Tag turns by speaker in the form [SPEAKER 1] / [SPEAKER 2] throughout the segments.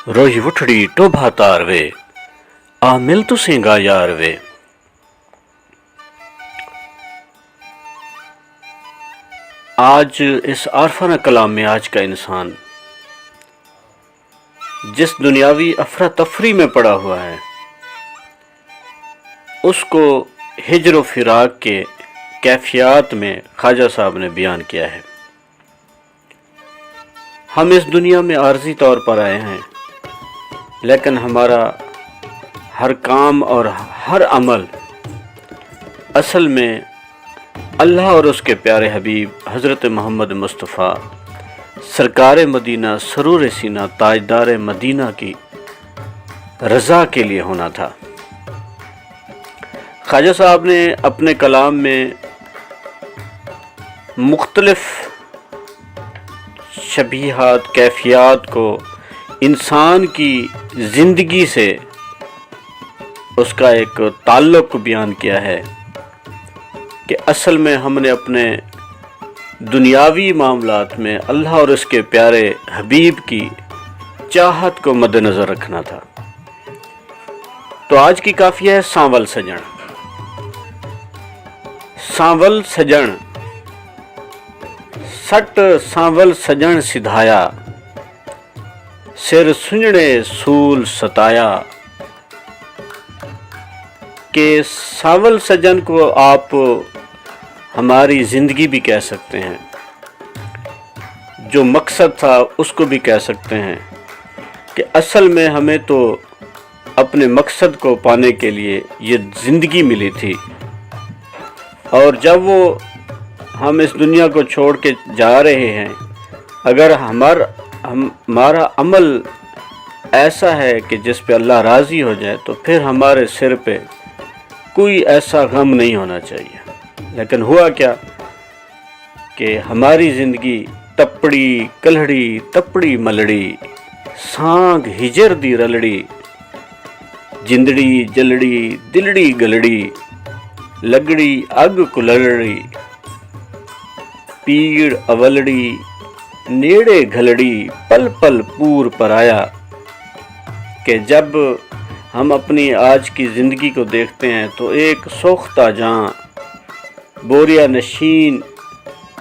[SPEAKER 1] रोज उठड़ी टोभा तार वे आ मिल तुसें गा यार वे। आज इस आरफाना कलाम में आज का इंसान जिस दुनियावी अफरा तफरी में पड़ा हुआ है उसको हिजर फिराक के कैफियत में ख्वाजा साहब ने बयान किया है। हम इस दुनिया में आर्जी तौर पर आए हैं, लेकिन हमारा हर काम और हर अमल असल में अल्लाह और उसके प्यारे हबीब हज़रत मोहम्मद मुस्तफ़ा सरकार मदीना सरूर सीना ताजदार मदीना की रज़ा के लिए होना था। ख्वाजा साहब ने अपने कलाम में मुख्तलिफ शबीहात कैफियत को इंसान की ज़िंदगी से उसका एक ताल्लुक़ बयान किया है कि असल में हमने अपने दुनियावी मामलात में अल्लाह और उसके प्यारे हबीब की चाहत को मद्देनज़र रखना था। तो आज की काफ़िया है सांवल सजण। सांवल सजण सट सांवल सजण सिधाया, सिर सुंजणे सूल सताया। के सांवल सजन को आप हमारी ज़िंदगी भी कह सकते हैं, जो मकसद था उसको भी कह सकते हैं कि असल में हमें तो अपने मकसद को पाने के लिए ये ज़िंदगी मिली थी, और जब वो हम इस दुनिया को छोड़ के जा रहे हैं, अगर हमारा अमल ऐसा है कि जिस पे अल्लाह राज़ी हो जाए तो फिर हमारे सिर पे कोई ऐसा गम नहीं होना चाहिए। लेकिन हुआ क्या कि हमारी ज़िंदगी तपड़ी कलहड़ी तपड़ी मलड़ी, सांग हिजर दी रलड़ी, जिंदड़ी जलड़ी दिलड़ी गलड़ी, लगड़ी अग कुलड़ी, पीड़ अवलड़ी नेड़े घलड़ी, पल पल पूर पर आया। कि जब हम अपनी आज की ज़िंदगी को देखते हैं तो एक सोख्ता जान बोरिया नशीन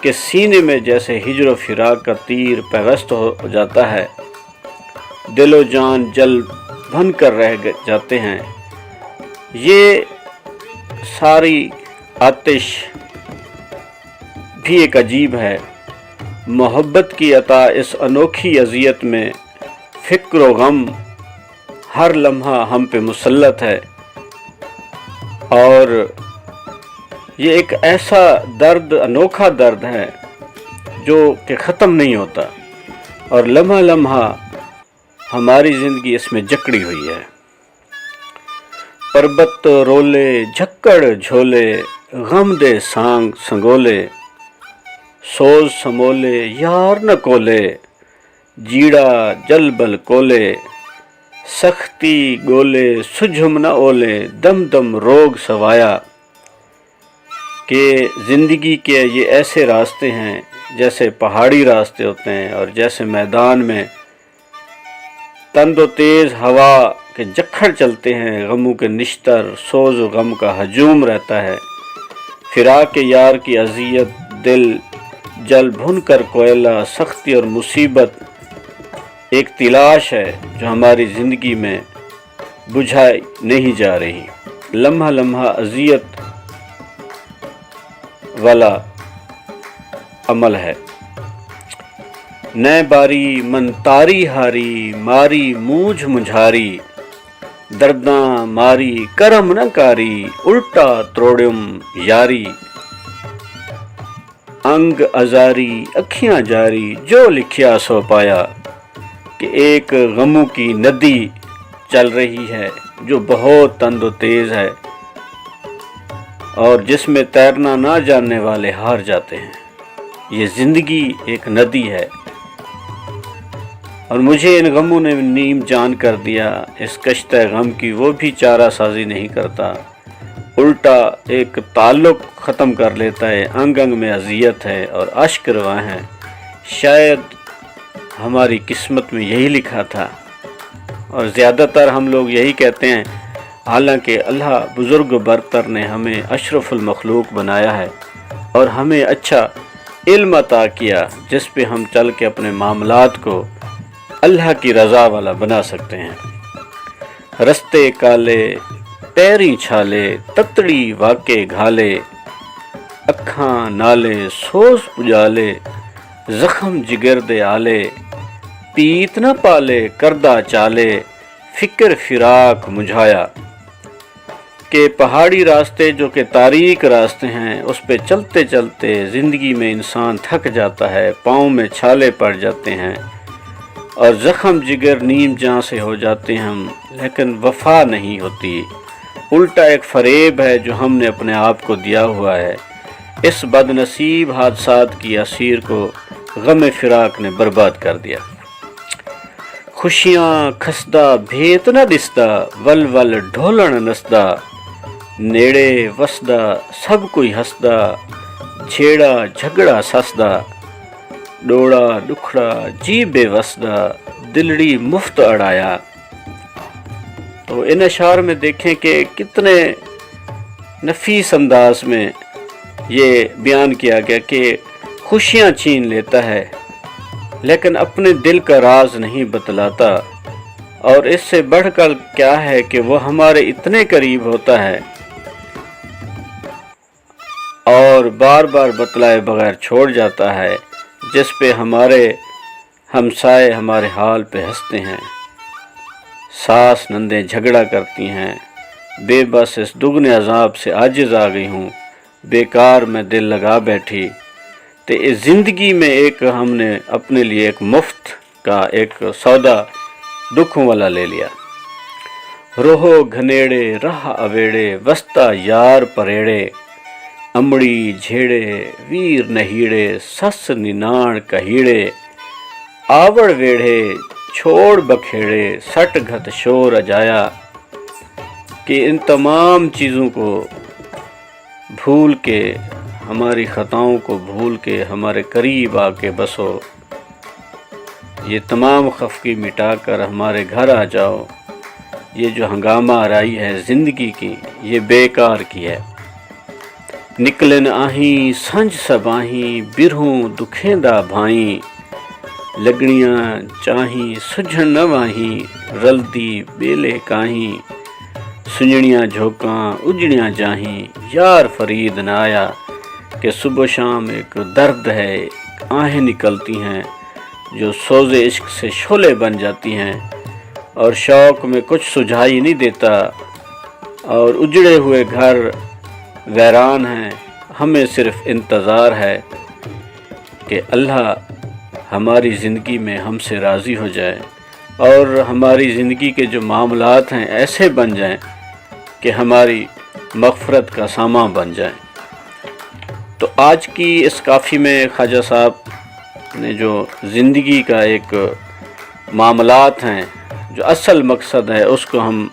[SPEAKER 1] के सीने में जैसे हिजर फिराक का तीर पैवस्त हो जाता है, दिलो जान जल भन कर रह जाते हैं। ये सारी आतिश भी एक अजीब है। मोहब्बत की अता इस अनोखी अज़ियत में फ़िक्र व गम हर लम्हा हम पे मुसल्लत है, और ये एक ऐसा दर्द अनोखा दर्द है जो कि ख़त्म नहीं होता, और लम्हा लम्हा हमारी ज़िंदगी इसमें जकड़ी हुई है। पर्बत रोले झक्कड़ झोले, गम दे सांग संगोले, सोज समोले यार न कोले, जीड़ा जल बल कोले, सख्ती गोले सुझम न ओले, दम दम रोग सवाया। कि ज़िंदगी के ये ऐसे रास्ते हैं जैसे पहाड़ी रास्ते होते हैं, और जैसे मैदान में तंदो तेज़ हवा के जक्खड़ चलते हैं, गमों के निश्तर सोज व गम का हजूम रहता है। फिराक के यार की अज़ियत दिल जल भुन कर कोयला, सख्ती और मुसीबत एक तिलाश है जो हमारी ज़िंदगी में बुझाई नहीं जा रही। लम्हा लम्हा अज़ियत वाला अमल है। नए बारी मन तारी हारी, मारी मूझ मुझारी, दर्दां मारी करम न कारी, उल्टा त्रोड़ुम यारी। अंग अजारी अखियां जारी, जो लिखिया सो पाया। कि एक गमों की नदी चल रही है जो बहुत तंदो तेज़ है, और जिसमें तैरना ना जानने वाले हार जाते हैं। ये ज़िंदगी एक नदी है, और मुझे इन गमों ने नीम जान कर दिया। इस कश्ते गम की वो भी चारा साजी नहीं करता, उल्टा एक ताल्लुक़ ख़त्म कर लेता है। अंग अंग में अज़ियत है और अश्क रवा है। शायद हमारी किस्मत में यही लिखा था اور زیادہ تر ہم لوگ یہی کہتے ہیں، حالانکہ اللہ بزرگ برتر نے ہمیں اشرف المخلوق بنایا ہے اور ہمیں اچھا علم عطا کیا جس پہ ہم چل کے اپنے معاملات کو اللہ کی رضا والا بنا سکتے ہیں۔ رستے کالے پیری چھالے، تتڑی واقع گھالے، اکھاں نالے سوز پجالے، زخم جگر دے آلے، پیت نہ پالے کردہ چالے، فکر فراق مجھایا۔ کہ پہاڑی راستے جو کہ تاریک راستے ہیں، اس پہ چلتے چلتے زندگی میں انسان تھک جاتا ہے، پاؤں میں چھالے پڑ جاتے ہیں اور زخم جگر نیم جاں سے ہو جاتے ہیں ہم، لیکن وفا نہیں ہوتی۔ الٹا ایک فریب ہے جو ہم نے اپنے آپ کو دیا ہوا ہے۔ اس بد نصیب حادثات کی اسیر کو غم فراق نے برباد کر دیا۔ خوشیاں کھسدا بھیت نہ دسدا، ول ول ڈھولن نسدا، نیڑے وسدا سب کوئی ہسدا، چھیڑا جھگڑا سسدا، ڈوڑا دکھڑا جی بے وسدا، دلڑی مفت اڑایا۔ تو ان اشعار میں دیکھیں کہ کتنے نفیس انداز میں یہ بیان کیا گیا کہ خوشیاں چھین لیتا ہے لیکن اپنے دل کا راز نہیں بتلاتا، اور اس سے بڑھ کر کیا ہے کہ وہ ہمارے اتنے قریب ہوتا ہے اور بار بار بتلائے بغیر چھوڑ جاتا ہے، جس پہ ہمارے ہمسائے ہمارے حال پہ ہنستے ہیں۔ ساس نندیں جھگڑا کرتی ہیں، بے بس اس دگنے عذاب سے عاجز آ گئی ہوں، بیکار میں دل لگا بیٹھی۔ تو اس زندگی میں ایک ہم نے اپنے لیے ایک مفت کا ایک سودا دکھوں والا لے لیا۔ روہو گھنیڑے راہ اویڑے، وسطا یار پریڑے، امڑی جھیڑے ویر نہیڑے، سس نیناڑ کہیڑے، آوڑ ویڑھے چھوڑ بکھیڑے، سٹ گھت شور اجایا۔ کہ ان تمام چیزوں کو بھول کے، ہماری خطاؤں کو بھول کے ہمارے قریب آ کے بسو، یہ تمام خفگی مٹا کر ہمارے گھر آ جاؤ۔ یہ جو ہنگامہ آرائی ہے زندگی کی، یہ بیکار کی ہے۔ نکلن آہیں سنج سباہیں، برہوں دکھیں دا بھائیں، لگڑیاں چاہیں سجھن نہ واہیں، رلدی بیلے کاہیں، سنجڑیاں جھوکاں اجڑیاں جاہیں، یار فرید نہ آیا۔ کہ صبح شام ایک درد ہے، آہیں نکلتی ہیں جو سوز عشق سے شعلے بن جاتی ہیں، اور شوق میں کچھ سجھائی نہیں دیتا، اور اجڑے ہوئے گھر ویران ہیں۔ ہمیں صرف انتظار ہے کہ اللہ ہماری زندگی میں ہم سے راضی ہو جائے اور ہماری زندگی کے جو معاملات ہیں ایسے بن جائیں کہ ہماری مغفرت کا سامان بن جائیں۔ تو آج کی اس کافی میں خواجہ صاحب نے جو زندگی کا ایک معاملات ہیں، جو اصل مقصد ہے، اس کو ہم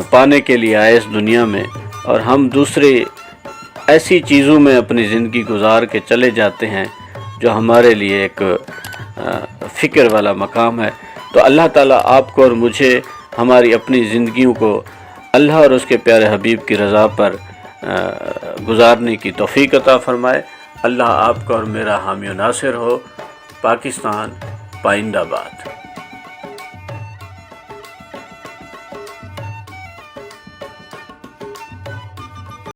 [SPEAKER 1] پانے کے لیے آئے اس دنیا میں، اور ہم دوسرے ایسی چیزوں میں اپنی زندگی گزار کے چلے جاتے ہیں جو ہمارے لیے ایک فکر والا مقام ہے۔ تو اللہ تعالیٰ آپ کو اور مجھے ہماری اپنی زندگیوں کو اللہ اور اس کے پیارے حبیب کی رضا پر گزارنے کی توفیق عطا فرمائے۔ اللہ آپ کا اور میرا حامی و ناصر ہو۔ پاکستان پائندہ باد۔